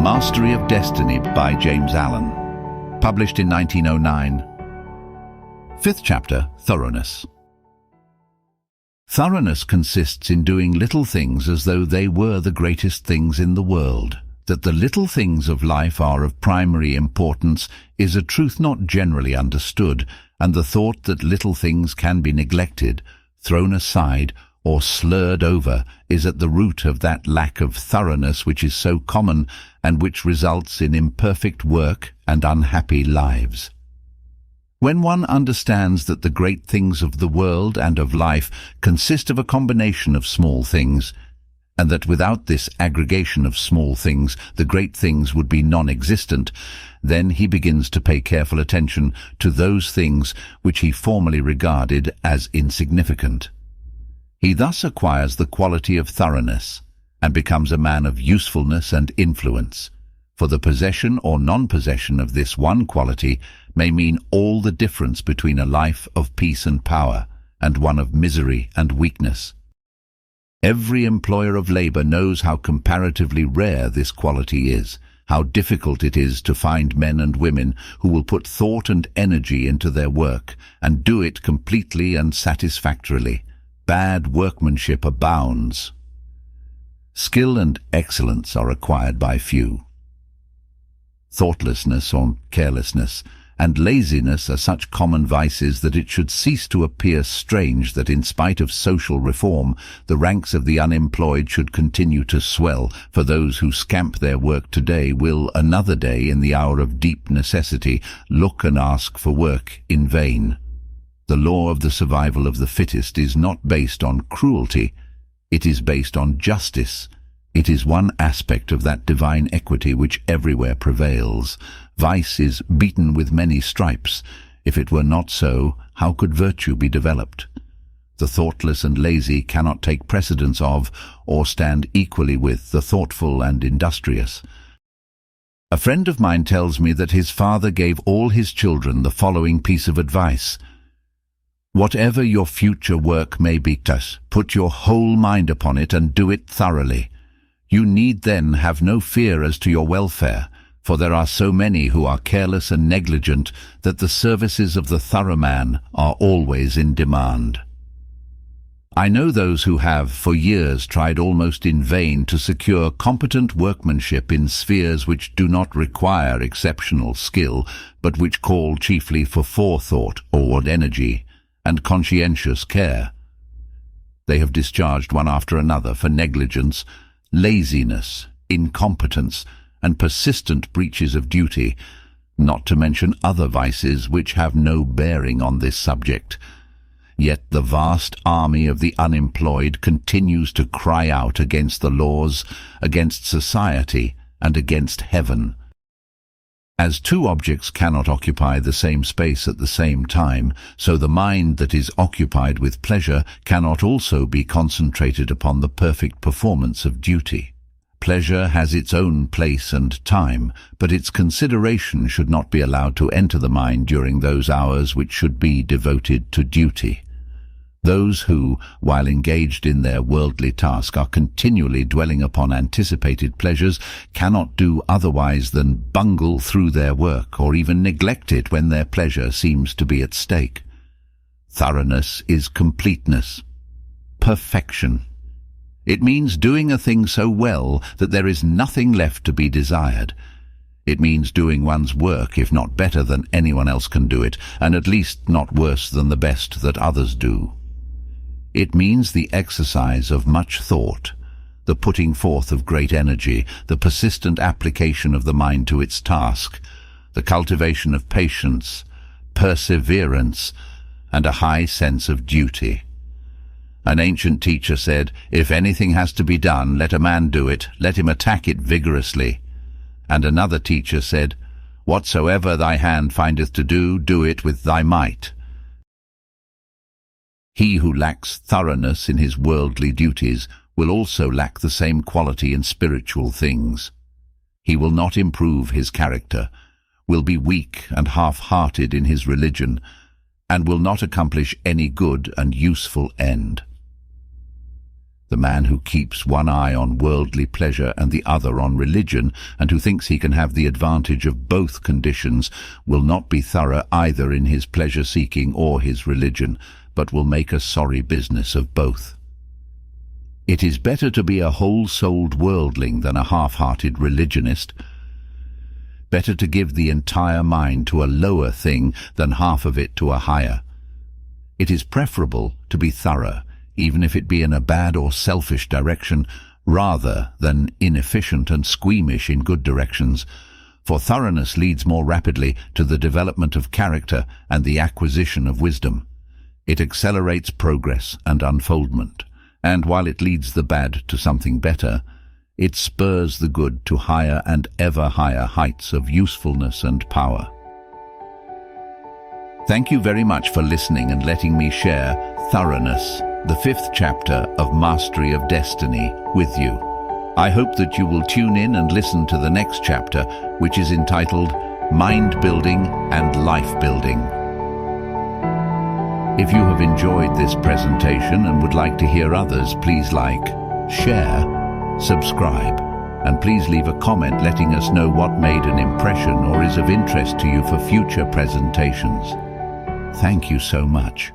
Mastery of Destiny by James Allen. Published in 1909. Fifth chapter, Thoroughness. Thoroughness consists in doing little things as though they were the greatest things in the world. That the little things of life are of primary importance is a truth not generally understood, and the thought that little things can be neglected, thrown aside, or slurred over is at the root of that lack of thoroughness which is so common and which results in imperfect work and unhappy lives. When one understands that the great things of the world and of life consist of a combination of small things, and that without this aggregation of small things the great things would be non-existent, then he begins to pay careful attention to those things which he formerly regarded as insignificant. He thus acquires the quality of thoroughness, and becomes a man of usefulness and influence, for the possession or non-possession of this one quality may mean all the difference between a life of peace and power, and one of misery and weakness. Every employer of labor knows how comparatively rare this quality is, how difficult it is to find men and women who will put thought and energy into their work, and do it completely and satisfactorily. Bad workmanship abounds. Skill and excellence are acquired by few. Thoughtlessness or carelessness and laziness are such common vices that it should cease to appear strange that in spite of social reform, the ranks of the unemployed should continue to swell, for those who scamp their work today will another day, in the hour of deep necessity, look and ask for work in vain. The law of the survival of the fittest is not based on cruelty, it is based on justice. It is one aspect of that divine equity which everywhere prevails. Vice is beaten with many stripes. If it were not so, how could virtue be developed? The thoughtless and lazy cannot take precedence of, or stand equally with, the thoughtful and industrious. A friend of mine tells me that his father gave all his children the following piece of advice: "Whatever your future work may be, put your whole mind upon it and do it thoroughly. You need then have no fear as to your welfare, for there are so many who are careless and negligent that the services of the thorough man are always in demand." I know those who have for years tried almost in vain to secure competent workmanship in spheres which do not require exceptional skill, but which call chiefly for forethought, or energy, and conscientious care. They have discharged one after another for negligence, laziness, incompetence, and persistent breaches of duty, not to mention other vices which have no bearing on this subject. Yet the vast army of the unemployed continues to cry out against the laws, against society, and against heaven. As two objects cannot occupy the same space at the same time, so the mind that is occupied with pleasure cannot also be concentrated upon the perfect performance of duty. Pleasure has its own place and time, but its consideration should not be allowed to enter the mind during those hours which should be devoted to duty. Those who, while engaged in their worldly task, are continually dwelling upon anticipated pleasures cannot do otherwise than bungle through their work, or even neglect it when their pleasure seems to be at stake. Thoroughness is completeness, perfection. It means doing a thing so well that there is nothing left to be desired. It means doing one's work, if not better than anyone else can do it, and at least not worse than the best that others do. It means the exercise of much thought, the putting forth of great energy, the persistent application of the mind to its task, the cultivation of patience, perseverance, and a high sense of duty. An ancient teacher said, "If anything has to be done, let a man do it, let him attack it vigorously." And another teacher said, "Whatsoever thy hand findeth to do, do it with thy might." He who lacks thoroughness in his worldly duties will also lack the same quality in spiritual things. He will not improve his character, will be weak and half-hearted in his religion, and will not accomplish any good and useful end. The man who keeps one eye on worldly pleasure and the other on religion, and who thinks he can have the advantage of both conditions, will not be thorough either in his pleasure-seeking or his religion, but will make a sorry business of both. It is better to be a whole-souled worldling than a half-hearted religionist. Better to give the entire mind to a lower thing than half of it to a higher. It is preferable to be thorough, even if it be in a bad or selfish direction, rather than inefficient and squeamish in good directions, for thoroughness leads more rapidly to the development of character and the acquisition of wisdom. It accelerates progress and unfoldment, and while it leads the bad to something better, it spurs the good to higher and ever higher heights of usefulness and power. Thank you very much for listening and letting me share Thoroughness, the 5th chapter of Mastery of Destiny, with you. I hope that you will tune in and listen to the next chapter, which is entitled Mind Building and Life Building. If you have enjoyed this presentation and would like to hear others, please like, share, subscribe, and please leave a comment letting us know what made an impression or is of interest to you for future presentations. Thank you so much.